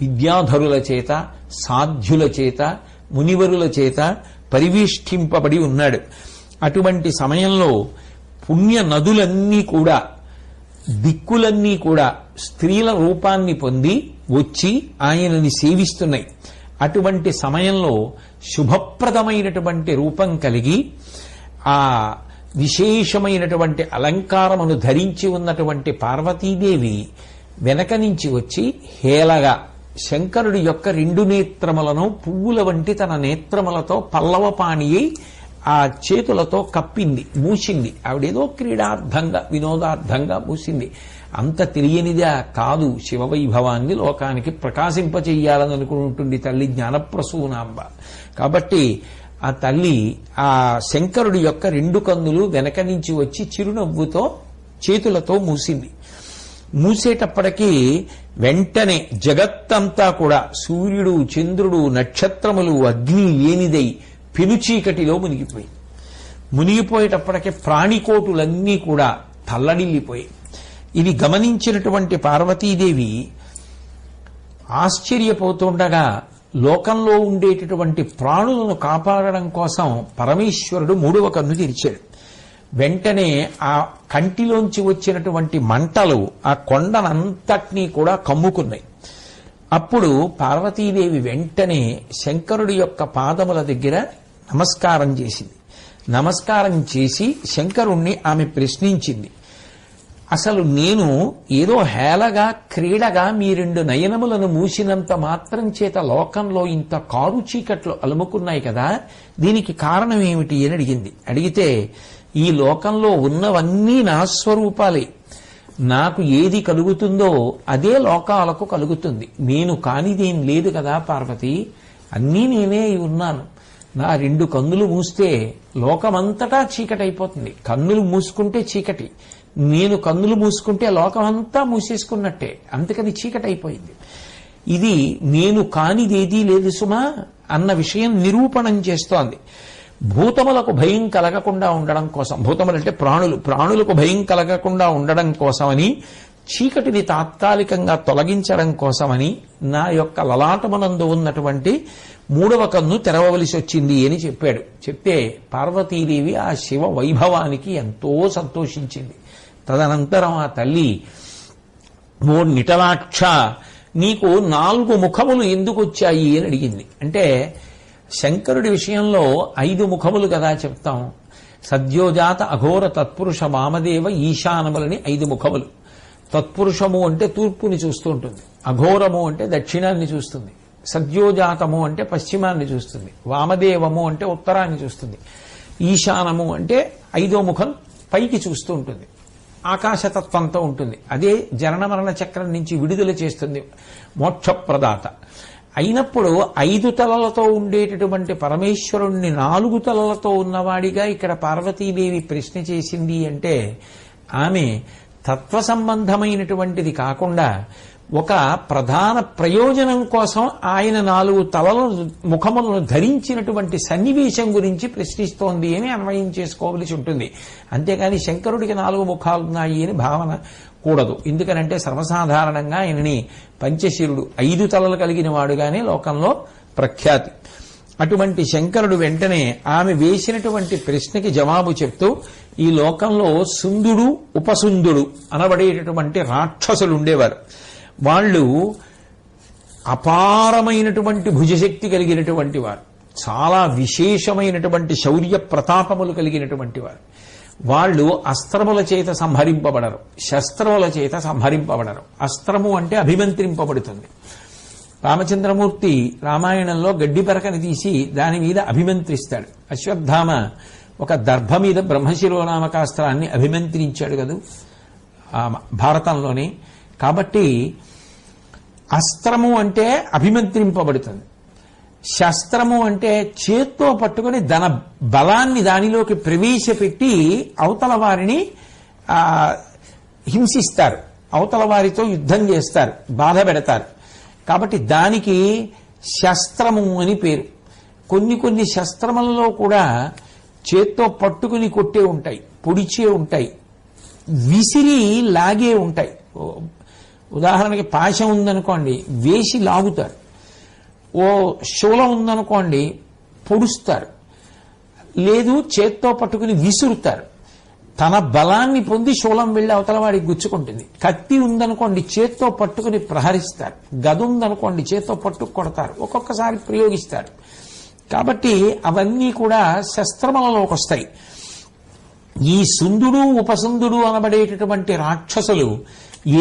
విద్యాధరుల చేత, సాధ్యుల చేత, మునివరుల చేత పరివేష్టింపబడి ఉన్నాడు. అటువంటి సమయంలో పుణ్య నదులన్నీ కూడా, దిక్కులన్నీ కూడా స్త్రీల రూపాన్ని పొంది వచ్చి ఆయనని సేవిస్తున్నాయి. అటువంటి సమయంలో శుభప్రదమైనటువంటి రూపం కలిగి ఆ విశేషమైనటువంటి అలంకారమును ధరించి ఉన్నటువంటి పార్వతీదేవి వెనక నుంచి వచ్చి హేళగా శంకరుడి యొక్క 2 నేత్రములను పువ్వుల వంటి తన నేత్రములతో పల్లవపాణి ఆ చేతులతో కప్పింది, మూసింది. ఆవిడేదో క్రీడార్థంగా, వినోదార్థంగా మూసింది. అంత తెలియనిదా కాదు. శివవైభవాన్ని లోకానికి ప్రకాశింపచెయ్యాలని అనుకుంటుంది తల్లి జ్ఞానప్రసూనాంబ. కాబట్టి ఆ తల్లి ఆ శంకరుడి యొక్క 2 కన్నులు వెనక నుంచి వచ్చి చిరునవ్వుతో చేతులతో మూసింది. మూసేటప్పటికీ వెంటనే జగత్తంతా కూడా సూర్యుడు, చంద్రుడు, నక్షత్రములు, అగ్ని లేనిదై పెనుచీకటిలో మునిగిపోయేటప్పటికే ప్రాణికోటులన్నీ కూడా తల్లడిల్లిపోయి. ఇది గమనించినటువంటి పార్వతీదేవి ఆశ్చర్యపోతుండగా లోకంలో ఉండేటటువంటి ప్రాణులను కాపాడడం కోసం పరమేశ్వరుడు 3వ కన్ను తెరిచాడు. వెంటనే ఆ కంటిలోంచి వచ్చినటువంటి మంటలు ఆ కొండనంతటినీ కూడా కమ్ముకున్నాయి. అప్పుడు పార్వతీదేవి వెంటనే శంకరుడి యొక్క పాదముల దగ్గర నమస్కారం చేసింది. నమస్కారం చేసి శంకరుణ్ణి ఆమె ప్రశ్నించింది. అసలు నేను ఏదో హేళగా, క్రీడగా మీ 2 నయనములను మూసినంత మాత్రం చేత లోకంలో ఇంత కారు చీకట్లు అలుముకున్నాయి కదా, దీనికి కారణం ఏమిటి అని అడిగింది. అడిగితే ఈ లోకంలో ఉన్నవన్నీ నా స్వరూపాలే, నాకు ఏది కలుగుతుందో అదే లోకాలకు కలుగుతుంది. నేను కానిదేం లేదు కదా పార్వతి, అన్నీ నేనే ఉన్నాను. నా 2 కన్నులు మూస్తే లోకమంతటా చీకటైపోతుంది. కన్నులు మూసుకుంటే చీకటి, నేను కన్నులు మూసుకుంటే లోకమంతా మూసేసుకున్నట్టే. అందుకని చీకటైపోయింది. ఇది నేను కానిదేదీ లేదు సుమా అన్న విషయం నిరూపణం చేస్తోంది. భూతములకు భయం కలగకుండా ఉండడం కోసం, భూతములంటే ప్రాణులకు భయం కలగకుండా ఉండడం కోసమని, చీకటిని తాత్కాలికంగా తొలగించడం కోసమని నా యొక్క లలాటమునందు ఉన్నటువంటి 3వ కన్ను తెరవవలసి వచ్చింది అని చెప్పాడు. చెప్తే పార్వతీదేవి ఆ శివ వైభవానికి ఎంతో సంతోషించింది. తదనంతరం ఆ తల్లి, ఓ నిటలాక్ష, నీకు 4 ముఖములు ఎందుకు వచ్చాయి అని అడిగింది. అంటే శంకరుడి విషయంలో 5 ముఖములు కదా చెప్తాం. సద్యోజాత అఘోర తత్పురుష వామదేవ ఈశానములని 5 ముఖములు. తత్పురుషము అంటే తూర్పుని చూస్తూ ఉంటుంది, అఘోరము అంటే దక్షిణాన్ని చూస్తుంది, సద్యోజాతము అంటే పశ్చిమాన్ని చూస్తుంది, వామదేవము అంటే ఉత్తరాన్ని చూస్తుంది, ఈశానము అంటే 5వ ముఖం పైకి చూస్తూ ఉంటుంది, ఆకాశతత్వంతో ఉంటుంది. అదే జనన మరణ చక్రం నుంచి విడుదల చేస్తుంది, మోక్షప్రదాత. అయినప్పుడు 5 తలలతో ఉండేటటువంటి పరమేశ్వరుణ్ణి 4 తలలతో ఉన్నవాడిగా ఇక్కడ పార్వతీదేవి ప్రశ్న చేసింది అంటే ఆమె తత్వ సంబంధమైనటువంటిది కాకుండా ఒక ప్రధాన ప్రయోజనం కోసం ఆయన 4 తలల ముఖములను ధరించినటువంటి సన్నివేశం గురించి ప్రశ్నిస్తోంది అని అన్వయం చేసుకోవలసి ఉంటుంది. అంతేకాని శంకరుడికి 4 ముఖాలున్నాయి అని భావన కూడదు. ఎందుకనంటే సర్వసాధారణంగా ఆయనని పంచశిరుడు, 5 తలలు కలిగిన వాడుగానే లోకంలో ప్రఖ్యాతి. అటువంటి శంకరుడు వెంటనే ఆమె వేసినటువంటి ప్రశ్నకి జవాబు చెప్తూ, ఈ లోకంలో సుందుడు, ఉపసుందుడు అనబడేటటువంటి రాక్షసులు ఉండేవారు. వాళ్ళు అపారమైనటువంటి భుజశక్తి కలిగినటువంటి వారు, చాలా విశేషమైనటువంటి శౌర్య ప్రతాపములు కలిగినటువంటి వారు. వాళ్ళు అస్త్రముల చేత సంహరింపబడరు, శస్త్రముల చేత సంహరింపబడరు. అస్త్రము అంటే అభిమంత్రింపబడుతుంది. రామచంద్రమూర్తి రామాయణంలో గడ్డి పరకని తీసి దాని మీద అభిమంత్రిస్తాడు. అశ్వత్థామ ఒక దర్భ మీద బ్రహ్మశిరోనామకాస్త్రాన్ని అభిమంత్రించాడు కదా భారతంలోనే. కాబట్టి అస్త్రము అంటే అభిమంత్రింపబడుతుంది, శస్త్రము అంటే చేత్తో పట్టుకుని తన బలాన్ని దానిలోకి ప్రవేశపెట్టి అవతల వారిని హింసిస్తారు, అవతల వారితో యుద్ధం చేస్తారు, బాధ పెడతారు. కాబట్టి దానికి శస్త్రము అని పేరు. కొన్ని శస్త్రములలో కూడా చేత్తో పట్టుకుని కొట్టే ఉంటాయి, పొడిచే ఉంటాయి, విసిరి లాగే ఉంటాయి. ఉదాహరణకి పాశం ఉందనుకోండి, వేసి లాగుతారు. ఓ శూలం ఉందనుకోండి, పొడుస్తారు. లేదు, చేత్తో పట్టుకుని విసురుతారు. తన బలాన్ని పొంది శూలం వెళ్లి అవతల వాడికి గుచ్చుకుంటుంది. కత్తి ఉందనుకోండి, చేత్తో పట్టుకుని ప్రహరిస్తారు. గద ఉందనుకోండి, చేత్తో పట్టుకు కొడతారు. ఒక్కొక్కసారి ప్రయోగిస్తారు. కాబట్టి అవన్నీ కూడా శస్త్రములలోకి వస్తాయి. ఈ సుందుడు ఉపసుందుడు అనబడేటటువంటి రాక్షసులు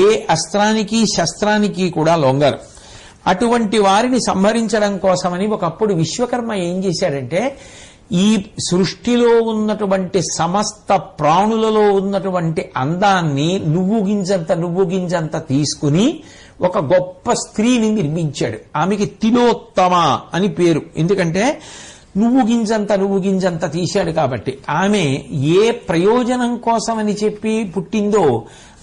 ఏ అస్త్రానికి శస్త్రానికి కూడా లొంగరు. అటువంటి వారిని సంహరించడం కోసమని ఒకప్పుడు విశ్వకర్మ ఏం చేశాడంటే, ఈ సృష్టిలో ఉన్నటువంటి సమస్త ప్రాణులలో ఉన్నటువంటి అందాన్ని నువ్వు గింజంత తీసుకుని ఒక గొప్ప స్త్రీని నిర్మించాడు. ఆమెకి తిలోత్తమ అని పేరు. ఎందుకంటే నువ్వు గింజంత తీశాడు కాబట్టి. ఆమె ఏ ప్రయోజనం కోసమని చెప్పి పుట్టిందో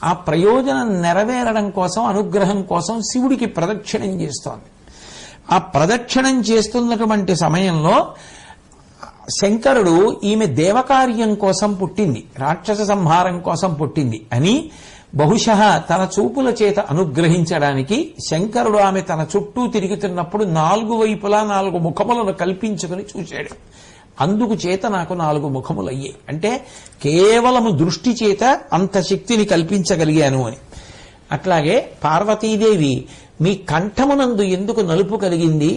ఆ ప్రయోజనం నెరవేరడం కోసం, అనుగ్రహం కోసం శివుడికి ప్రదక్షిణం చేస్తోంది. ఆ ప్రదక్షిణం చేస్తున్నటువంటి సమయంలో శంకరుడు ఈమె దేవకార్యం కోసం పుట్టింది, రాక్షస సంహారం కోసం పుట్టింది అని బహుశః తన చూపుల చేత అనుగ్రహించడానికి శంకరుడు ఆమె తన చుట్టూ తిరుగుతున్నప్పుడు 4 వైపులా 4 ముఖములను కల్పించుకుని చూశాడు. అందుకు చేత నాకు 4 ముఖములయ్యాయి. అంటే కేవలము దృష్టి చేత అంత శక్తిని కల్పించగలిగాను అని. అట్లాగే పార్వతీదేవి, మీ కంఠమునందు ఎందుకు నలుపు కలిగింది?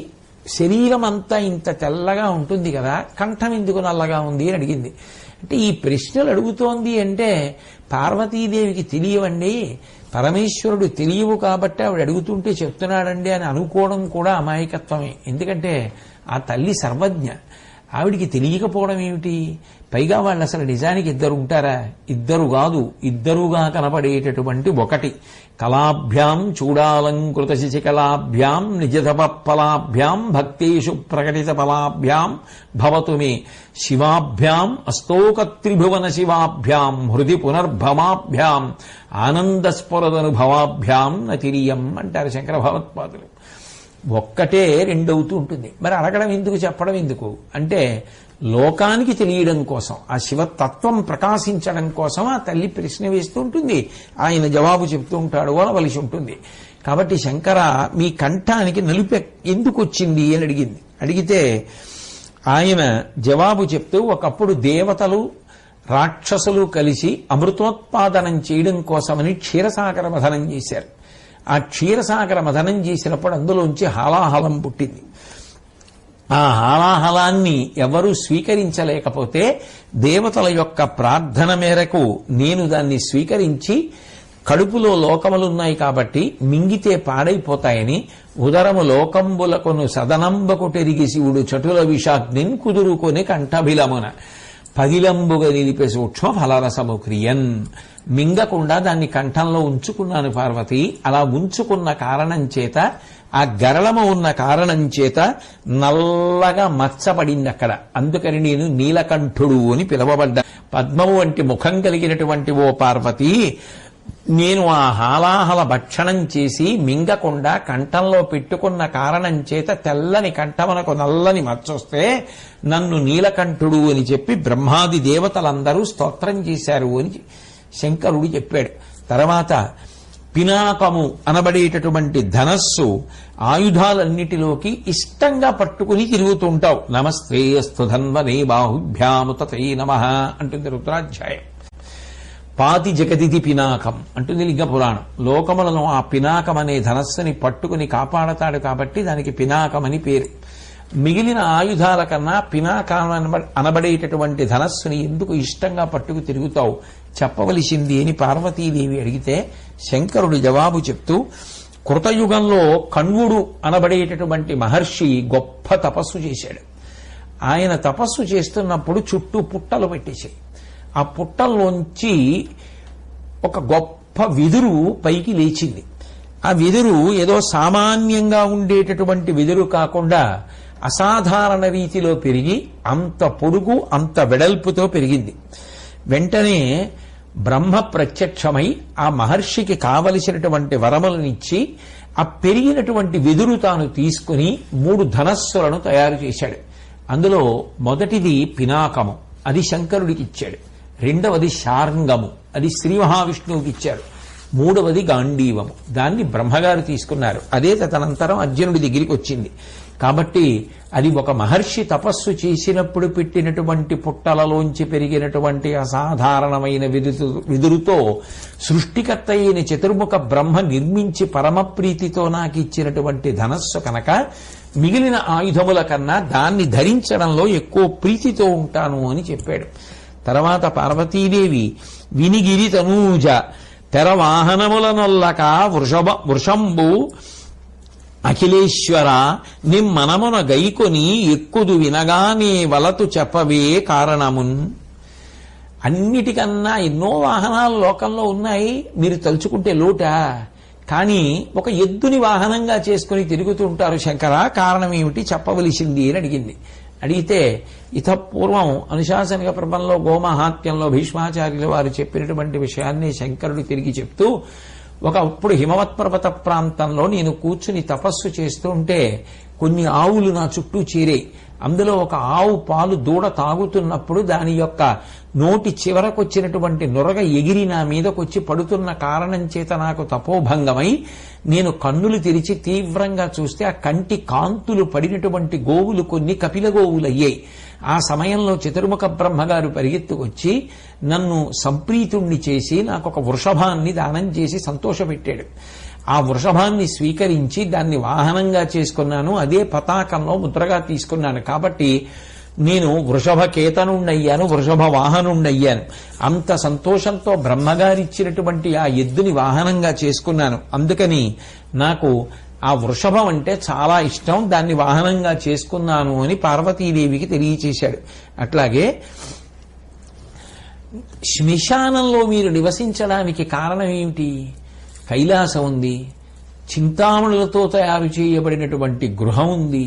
శరీరం అంతా ఇంత తెల్లగా ఉంటుంది కదా, కంఠం ఎందుకు నల్లగా ఉంది అని అడిగింది. అంటే ఈ ప్రశ్నలు అడుగుతోంది అంటే పార్వతీదేవికి తెలియవండి, పరమేశ్వరుడు తెలియవు కాబట్టి ఆవిడ అడుగుతుంటే చెప్తున్నాడండి అని అనుకోవడం కూడా అమాయకత్వమే. ఎందుకంటే ఆ తల్లి సర్వజ్ఞ, ఆవిడికి తెలియకపోవడం ఏమిటి? పైగా వాళ్ళు అసలు నిజానికి 2 ఉంటారా? 2 కాదు, 2గా కనపడేటటువంటి ఒకటి. కళాభ్యాం చూడాలంకృత శశికళాభ్యాం నిజతపఫలాభ్యాం భక్తేషు ప్రకటిత ఫలాభ్యాం భవతు మే శివాభ్యాం అస్తోకత్రిభువన శివాభ్యాం హృది పునర్భమాభ్యాం ఆనందస్ఫురదనుభవాభ్యాం నతిరియం అంటారు శంకర భగవత్పాదులు. ఒక్కటే 2 అవుతూ ఉంటుంది. మరి అడగడం ఎందుకు, చెప్పడం ఎందుకు అంటే లోకానికి తెలియడం కోసం, ఆ శివతత్వం ప్రకాశించడం కోసం ఆ తల్లి ప్రశ్న వేస్తూ ఉంటుంది, ఆయన జవాబు చెప్తూ ఉంటాడు, అనవలసి ఉంటుంది. కాబట్టి శంకర, మీ కంఠానికి నలుపు ఎందుకు వచ్చింది అని అడిగింది. అడిగితే ఆయన జవాబు చెప్తూ, ఒకప్పుడు దేవతలు రాక్షసులు కలిసి అమృతోత్పాదనం చేయడం కోసమని క్షీరసాగర మథనం చేశారు. ఆ క్షీరసాగర మథనం చేసినప్పుడు అందులోంచి హాలాహలం పుట్టింది. ఆ హాలాహలాన్ని ఎవరూ స్వీకరించలేకపోతే దేవతల యొక్క ప్రార్థన మేరకు నేను దాన్ని స్వీకరించి, కడుపులో లోకములున్నాయి కాబట్టి మింగితే పాడైపోతాయని ఉదరము లోకంబులకును సదనంబకు తెరిగి శివుడు చటుల విషాగ్నిన్ కుదురుకొని కంఠభిలమున పదిలంబుగా నిలిపే సూక్ష్మ ఫలరసము క్రియన్. మింగకుండా దాన్ని కంఠంలో ఉంచుకున్నాను పార్వతి. అలా ఉంచుకున్న కారణం చేత, ఆ గరళము ఉన్న కారణం చేత నల్లగా మచ్చపడింది అక్కడ. అందుకని నేను నీలకంఠుడు అని పిలవబడ్డా. పద్మము వంటి ముఖం కలిగినటువంటి ఓ పార్వతి, నేను ఆ హాలాహల భక్షణం చేసి మింగకుండా కంఠంలో పెట్టుకున్న కారణం చేత తెల్లని కంఠమునకు నల్లని మచ్చొస్తే నన్ను నీలకంఠుడు అని చెప్పి బ్రహ్మాది దేవతలందరూ స్తోత్రం చేశారు అని శంకరుడు చెప్పాడు. తర్వాత పినాకము అనబడేటటువంటి ధనస్సు ఆయుధాలన్నిటిలోకి ఇష్టంగా పట్టుకుని తిరుగుతుంటావు. నమస్తేస్తు ధన్వనే బాహుభ్యాము తతే నమః అంటుంది రుద్రాధ్యాయం. పాతి జగదిది పినాకం అంటుంది లింగ పురాణం. లోకములను ఆ పినాకం అనే ధనస్సుని పట్టుకుని కాపాడతాడు కాబట్టి దానికి పినాకం అని పేరు. మిగిలిన ఆయుధాల కన్నా పినాకం అనబడేటటువంటి ధనస్సుని ఎందుకు ఇష్టంగా పట్టుకు తిరుగుతావు చెప్పవలసింది అని పార్వతీదేవి అడిగితే శంకరుడు జవాబు చెప్తూ, కృతయుగంలో కణ్వుడు అనబడేటటువంటి మహర్షి గొప్ప తపస్సు చేశాడు. ఆయన తపస్సు చేస్తున్నప్పుడు చుట్టూ పుట్టలు పెట్టేశాయి. ఆ పుట్టల్లోంచి ఒక గొప్ప వెదురు పైకి లేచింది. ఆ వెదురు ఏదో సామాన్యంగా ఉండేటటువంటి వెదురు కాకుండా అసాధారణ రీతిలో పెరిగి అంత పొడుగు, అంత వెడల్పుతో పెరిగింది. వెంటనే బ్రహ్మ ప్రత్యక్షమై ఆ మహర్షికి కావలసినటువంటి వరములనిచ్చి ఆ పెరిగినటువంటి వెదురు తాను తీసుకుని 3 ధనస్సులను తయారు చేశాడు. అందులో మొదటిది పినాకము, అది శంకరుడికి ఇచ్చాడు. రెండవది శార్ంగము, అది శ్రీ మహావిష్ణువుకి ఇచ్చారు. మూడవది గాంధీవము. దాన్ని బ్రహ్మగారు తీసుకున్నారు. అదే తదనంతరం అర్జునుడి దగ్గరికి వచ్చింది. కాబట్టి అది ఒక మహర్షి తపస్సు చేసినప్పుడు పెట్టినటువంటి పుట్టలలోంచి పెరిగినటువంటి అసాధారణమైన విదురుతో సృష్టికర్త అయిన చతుర్ముఖ బ్రహ్మ నిర్మించి పరమప్రీతితో నాకు ఇచ్చినటువంటి ధనస్సు కనుక మిగిలిన ఆయుధముల కన్నా దాన్ని ధరించడంలో ఎక్కువ ప్రీతితో ఉంటాను అని చెప్పాడు. తర్వాత పార్వతీదేవి వినిగిరి తనూజ తెరవాహనములనొల్లక వృషంబు అఖిలేశ్వర నిమ్మనమున గైకొని ఎక్కుదు వినగానే వలతు చెప్పవే కారణమున్. అన్నిటికన్నా ఎన్నో వాహనాలు లోకంలో ఉన్నాయి, మీరు తలుచుకుంటే లోట. కానీ ఒక ఎద్దుని వాహనంగా చేసుకుని తిరుగుతూ ఉంటారు శంకర, కారణం ఏమిటి చెప్పవలసింది అని అడిగింది. అడిగితే ఇతపూర్వం అనుశాసనిక ప్రబంధంలో గోమహాత్మ్యంలో భీష్మాచార్యుల వారు చెప్పినటువంటి విషయాన్ని శంకరుడు తిరిగి చెప్తూ, ఒకప్పుడు హిమవత్ పర్వత ప్రాంతంలో నేను కూర్చుని తపస్సు చేస్తూ ఉంటే కొన్ని ఆవులు నా చుట్టూ చేరాయి. అందులో ఒక ఆవు పాలు దూడ తాగుతున్నప్పుడు దాని యొక్క నోటి చివరకొచ్చినటువంటి నొరగ ఎగిరి నా మీదకొచ్చి పడుతున్న కారణం చేత నాకు తపోభంగమై నేను కన్నులు తెరిచి తీవ్రంగా చూస్తే ఆ కంటి కాంతులు పడినటువంటి గోవులు కొన్ని కపిల గోవులయ్యాయి. ఆ సమయంలో చతుర్ముఖ బ్రహ్మగారు పరిగెత్తుకొచ్చి నన్ను సంప్రీతుణ్ణి చేసి నాకు ఒక వృషభాన్ని దానం చేసి సంతోషపెట్టాడు. ఆ వృషభాన్ని స్వీకరించి దాన్ని వాహనంగా చేసుకున్నాను. అదే పతాకంలో ముద్రగా తీసుకున్నాను. కాబట్టి నేను వృషభ కేతనుండయ్యాను, వృషభ వాహనుండయ్యాను. అంత సంతోషంతో బ్రహ్మగారిచ్చినటువంటి ఆ ఎద్దుని వాహనంగా చేసుకున్నాను. అందుకని నాకు ఆ వృషభం అంటే చాలా ఇష్టం, దాన్ని వాహనంగా చేసుకున్నాను అని పార్వతీదేవికి తెలియచేశాడు. అట్లాగే శ్మశానంలో మీరు నివసించడానికి కారణం ఏమిటి? కైలాసం ఉంది, చింతామణులతో తయారు చేయబడినటువంటి గృహం ఉంది.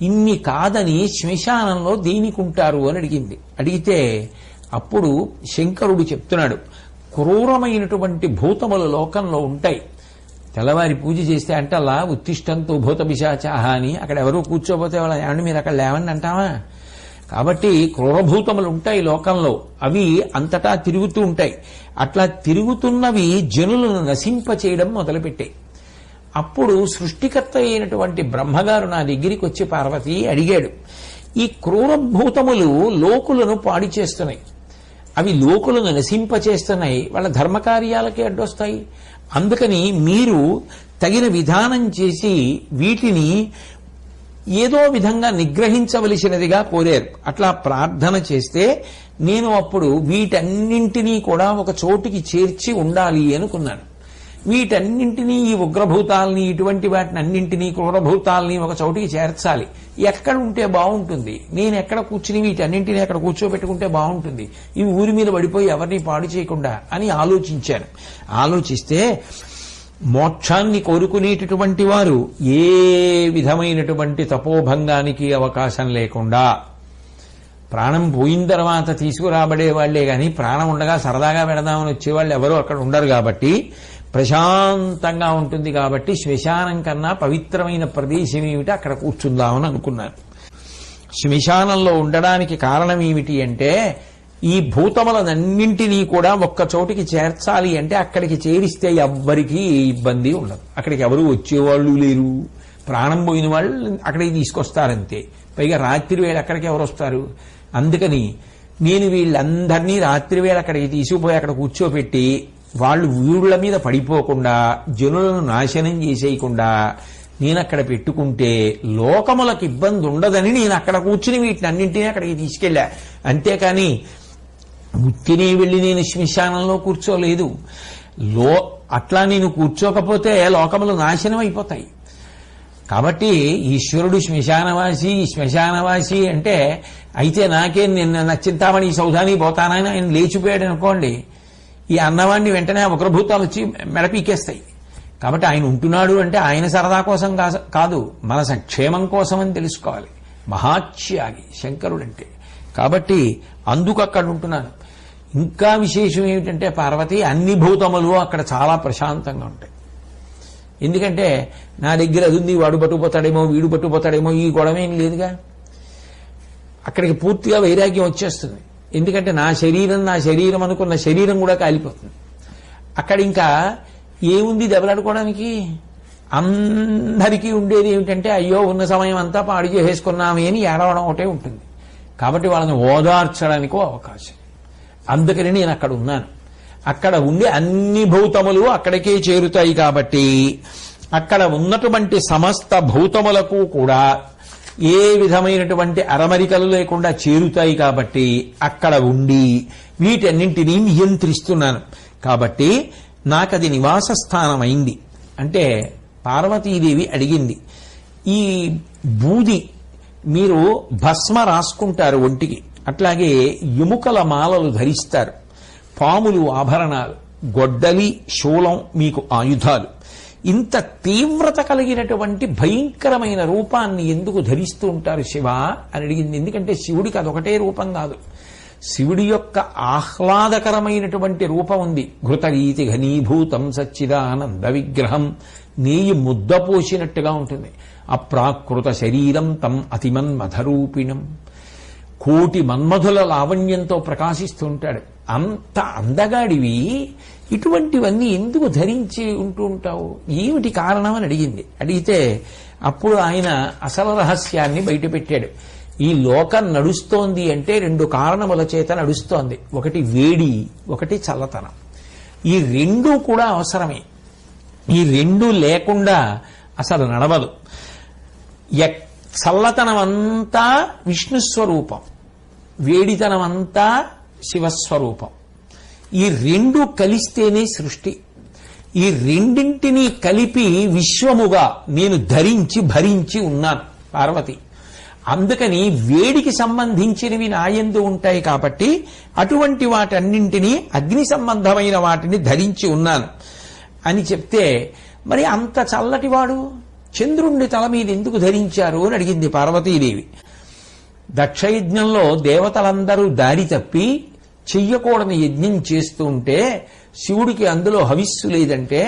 ఇన్ని కాదని శ్మశానంలో దేనికుంటారు అని అడిగింది. అడిగితే అప్పుడు శంకరుడు చెప్తున్నాడు, క్రూరమైనటువంటి భూతములు లోకంలో ఉంటాయి. తెల్లవారి పూజ చేస్తే అంటల్లా ఉత్తిష్టంతో భూత పిశాచాహ అని అక్కడ ఎవరూ కూర్చోపోతే వాళ్ళ ఏమంటే మీరు అక్కడ లేవండి అంటావా? కాబట్టి క్రూరభూతములు ఉంటాయి లోకంలో, అవి అంతటా తిరుగుతూ ఉంటాయి. అట్లా తిరుగుతున్నవి జనులను నశింపచేయడం మొదలుపెట్టాయి. అప్పుడు సృష్టికర్త అయినటువంటి బ్రహ్మగారు నా దగ్గరికి వచ్చి పార్వతి అడిగాడు, ఈ క్రూరభూతములు లోకులను పాడి చేస్తున్నాయి, అవి లోకులను నశింపచేస్తున్నాయి, వాళ్ళ ధర్మకార్యాలకి అడ్డొస్తాయి. అందుకని మీరు తగిన విధానం చేసి వీటిని ఏదో విధంగా నిగ్రహించవలసినదిగా కోరారు. అట్లా ప్రార్థన చేస్తే నేను అప్పుడు వీటన్నింటినీ కూడా ఒక చోటికి చేర్చి ఉండాలి అనుకున్నాను. వీటన్నింటినీ, ఈ ఉగ్రభూతాలని, ఇటువంటి వాటిని అన్నింటినీ, క్రూరభూతాలని ఒక చోటికి చేర్చాలి. ఎక్కడ ఉంటే బాగుంటుంది? నేను ఎక్కడ కూర్చుని వీటన్నింటినీ అక్కడ కూర్చోబెట్టుకుంటే బాగుంటుంది, ఇవి ఊరి మీద పడిపోయి ఎవరిని పాడు చేయకుండా అని ఆలోచించాను. ఆలోచిస్తే మోక్షాన్ని కోరుకునేటటువంటి వారు ఏ విధమైనటువంటి తపోభంగానికి అవకాశం లేకుండా, ప్రాణం పోయిన తర్వాత తీసుకురాబడే వాళ్లే గాని ప్రాణం ఉండగా సరదాగా పెడదామని వచ్చేవాళ్ళు ఎవరూ అక్కడ ఉండరు. కాబట్టి ప్రశాంతంగా ఉంటుంది. కాబట్టి శ్మశానం కన్నా పవిత్రమైన ప్రదేశం ఏమిటి, అక్కడ కూర్చుందామని అనుకున్నాను. శ్మశానంలో ఉండడానికి కారణం ఏమిటి అంటే, ఈ భూతములనన్నింటినీ కూడా ఒక్క చోటికి చేర్చాలి అంటే అక్కడికి చేరిస్తే ఎవ్వరికీ ఇబ్బంది ఉండదు. అక్కడికి ఎవరు వచ్చేవాళ్ళు లేరు, ప్రాణం పోయిన వాళ్ళు అక్కడికి తీసుకొస్తారంతే. పైగా రాత్రి వేళ అక్కడికి ఎవరు వస్తారు? అందుకని నేను వీళ్ళందరినీ రాత్రి వేళ అక్కడికి తీసుకుపోయి అక్కడ కూర్చోపెట్టి వాళ్ళు వీళ్ళ మీద పడిపోకుండా, జనులను నాశనం చేసేయకుండా నేను అక్కడ పెట్టుకుంటే లోకములకు ఇబ్బంది ఉండదని నేను అక్కడ కూర్చుని వీటిని అన్నింటినీ అక్కడికి తీసుకెళ్లా. అంతేకాని ఉత్తినే వెళ్లి నేను శ్మశానంలో కూర్చోలేదు. అట్లా నేను కూర్చోకపోతే లోకములు నాశనం అయిపోతాయి. కాబట్టి ఈశ్వరుడు శ్మశానవాసి అంటే అయితే నాకేం నిన్న చింతామణి సౌధానికి పోతానని ఆయన లేచిపోయాడు అనుకోండి, ఈ అన్నవాడిని వెంటనే ఉగ్రభూతాలు వచ్చి మెడపీకేస్తాయి. కాబట్టి ఆయన ఉంటున్నాడు అంటే ఆయన సరదా కోసం కాదు, మన సంక్షేమం కోసం అని తెలుసుకోవాలి. మహాత్యాగి శంకరుడంటే. కాబట్టి అందుకు అక్కడ ఉంటున్నాను. ఇంకా విశేషం ఏమిటంటే పార్వతి, అన్ని భూతములు అక్కడ చాలా ప్రశాంతంగా ఉంటాయి. ఎందుకంటే నా దగ్గర అది ఉంది, వాడు పట్టుకుపోతాడేమో, వీడు పట్టుకుపోతాడేమో, ఈ గొడవేం లేదుగా. అక్కడికి పూర్తిగా వైరాగ్యం వచ్చేస్తుంది. ఎందుకంటే నా శరీరం అనుకున్న శరీరం కూడా కాలిపోతుంది. అక్కడ ఇంకా ఏముంది దెబ్బలాడుకోవడానికి? అందరికీ ఉండేది ఏమిటంటే అయ్యో ఉన్న సమయం అంతా పాడు చేసేసుకున్నామే అని ఏడవడం ఒకటే ఉంటుంది. కాబట్టి వాళ్ళని ఓదార్చడానికో అవకాశం. అందుకని నేను అక్కడ ఉన్నాను. అక్కడ ఉండి అన్ని భూతములు అక్కడికే చేరుతాయి కాబట్టి అక్కడ ఉన్నటువంటి సమస్త భూతములకు కూడా ఏ విధమైనటువంటి అరమరికలు లేకుండా చేరుతాయి కాబట్టి అక్కడ ఉండి వీటన్నింటినీ నియంత్రిస్తున్నాను. కాబట్టి నాకది నివాస స్థానమైంది. అంటే పార్వతీదేవి అడిగింది, ఈ బూది మీరు భస్మ రాసుకుంటారు ఒంటికి, అట్లాగే ఎముకల మాలలు ధరిస్తారు, పాములు ఆభరణాలు, గొడ్డలి శూలం మీకు ఆయుధాలు, ఇంత తీవ్రత కలిగినటువంటి భయంకరమైన రూపాన్ని ఎందుకు ధరిస్తూ ఉంటారు శివ అని అడిగింది. ఎందుకంటే శివుడికి అదొకటే రూపం కాదు, శివుడి యొక్క ఆహ్లాదకరమైనటువంటి రూపం ఉంది. ఘృతరీతి ఘనీభూతం సచ్చిదానంద విగ్రహం, నేయి ముద్ద పోసినట్టుగా ఉంటుంది. అప్రాకృత శరీరం తం అతిమన్మధరూపిణం, కోటి మన్మధుల లావణ్యంతో ప్రకాశిస్తూ ఉంటాడు. అంత అందగాడివి ఇటువంటివన్నీ ఎందుకు ధరించి ఉంటూ ఉంటావు, ఏమిటి కారణం అని అడిగింది. అడిగితే అప్పుడు ఆయన అసలు రహస్యాన్ని బయటపెట్టాడు. ఈ లోకం నడుస్తోంది అంటే రెండు కారణముల చేత నడుస్తోంది. ఒకటి వేడి, ఒకటి చల్లతనం. ఈ రెండూ కూడా అవసరమే. ఈ రెండూ లేకుండా అసలు నడవదు. చల్లతనం అంతా విష్ణుస్వరూపం, వేడితనం అంతా శివస్వరూపం. ఈ రెండు కలిస్తేనే సృష్టి. ఈ రెండింటినీ కలిపి విశ్వముగా నేను ధరించి భరించి ఉన్నాను పార్వతి. అందుకని వేడికి సంబంధించినవి నాయందు ఉంటాయి కాబట్టి అటువంటి వాటన్నింటినీ అగ్ని సంబంధమైన వాటిని ధరించి ఉన్నాను అని చెప్తే, మరి అంత చల్లటివాడు చంద్రుణ్ణి తల మీద ఎందుకు ధరించారు అని అడిగింది పార్వతీదేవి. దక్షయజ్ఞంలో దేవతలందరూ దారి తప్పి చెయ్యకూడని యజ్ఞం చేస్తూ ఉంటే శివుడికి అందులో హవిస్సు లేదంటే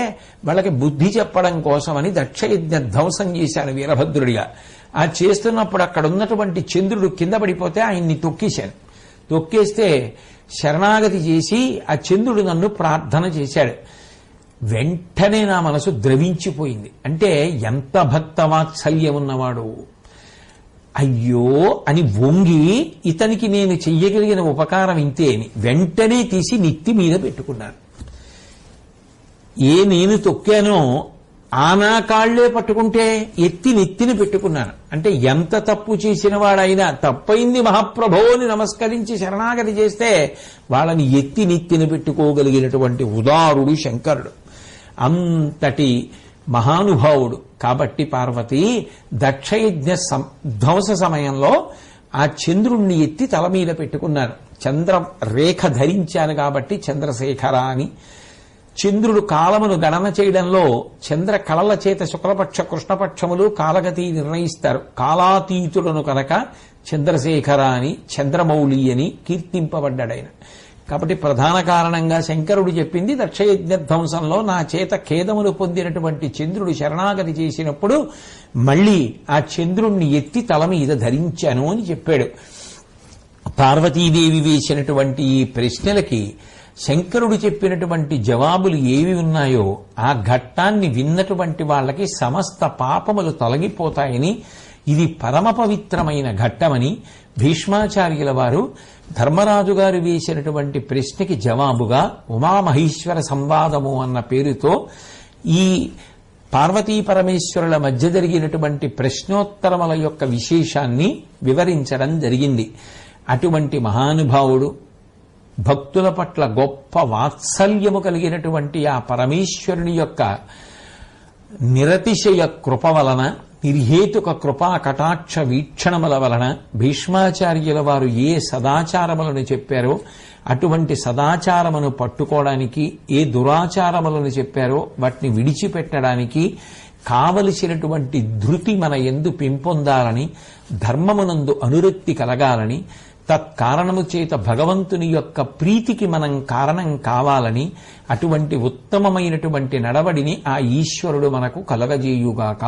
వాళ్ళకి బుద్ధి చెప్పడం కోసమని దక్షయజ్ఞ ధ్వంసం చేశాను వీరభద్రుడిగా. ఆ చేస్తున్నప్పుడు అక్కడ ఉన్నటువంటి చంద్రుడు కింద పడిపోతే ఆయన్ని తొక్కేశాను. తొక్కేస్తే శరణాగతి చేసి ఆ చంద్రుడు నన్ను ప్రార్థన చేశాడు. వెంటనే నా మనసు ద్రవించిపోయింది. అంటే ఎంత భక్తవాత్సల్యం ఉన్నవాడు. అయ్యో అని వంగి ఇతనికి నేను చెయ్యగలిగిన ఉపకారం ఇంతే అని వెంటనే తీసి నెత్తి మీద పెట్టుకున్నాను. నేను తొక్కానో ఆనా కాళ్లే పట్టుకుంటే ఎత్తి నెత్తిని పెట్టుకున్నాను. అంటే ఎంత తప్పు చేసిన వాడైనా తప్పైంది మహాప్రభో అని నమస్కరించి శరణాగతి చేస్తే వాళ్ళని ఎత్తి నెత్తిని పెట్టుకోగలిగినటువంటి ఉదారుడు శంకరుడు, అంతటి మహానుభావుడు. కాబట్టి పార్వతి దక్షయజ్ఞ ధ్వంస సమయంలో ఆ చంద్రుణ్ణి ఎత్తి తల మీద పెట్టుకున్నాను. చంద్ర రేఖ ధరించాను కాబట్టి చంద్రశేఖర అని. చంద్రుడు కాలమును గణన చేయడంలో చంద్ర కళల చేత శుక్లపక్ష కృష్ణపక్షములు కాలగతి నిర్ణయిస్తారు. కాలాతీతులను కనుక చంద్రశేఖర అని, చంద్రమౌళి అని కీర్తింపబడ్డాడైన. కాబట్టి ప్రధాన కారణంగా శంకరుడు చెప్పింది దక్షయజ్ఞ ధ్వంసంలో నా చేత ఖేదమును పొందినటువంటి చంద్రుడు శరణాగతి చేసినప్పుడు మళ్ళీ ఆ చంద్రుణ్ణి ఎత్తి తల మీద ధరించాను అని చెప్పాడు. పార్వతీదేవి వేసినటువంటి ఈ ప్రశ్నలకి శంకరుడు చెప్పినటువంటి జవాబులు ఏవి ఉన్నాయో ఆ ఘట్టాన్ని విన్నటువంటి వాళ్ళకి సమస్త పాపములు తొలగిపోతాయని, ఇది పరమ పవిత్రమైన ఘట్టమని భీష్మాచార్యుల వారు ధర్మరాజు గారు వేసినటువంటి ప్రశ్నకి జవాబుగా ఉమామహేశ్వర సంవాదము అన్న పేరుతో ఈ పార్వతీ పరమేశ్వరుల మధ్య జరిగినటువంటి ప్రశ్నోత్తరముల యొక్క విశేషాన్ని వివరించడం జరిగింది. అటువంటి మహానుభావుడు, భక్తుల పట్ల గొప్ప వాత్సల్యము కలిగినటువంటి ఆ పరమేశ్వరుని యొక్క నిరతిశయ కృప వలన, నిర్హేతుక కృపా కటాక్ష వీక్షణముల వలన భీష్మాచార్యుల వారు ఏ సదాచారములను చెప్పారో అటువంటి సదాచారమును పట్టుకోవడానికి, ఏ దురాచారములను చెప్పారో వాటిని విడిచిపెట్టడానికి కావలసినటువంటి ధృతి మన యందు పెంపొందాలని, ధర్మమునందు అనురక్తి కలగాలని, తత్కారణము చేత భగవంతుని యొక్క ప్రీతికి మనం కారణం కావాలని, అటువంటి ఉత్తమమైనటువంటి నడవడిని ఆ ఈశ్వరుడు మనకు కలగజేయుగాక.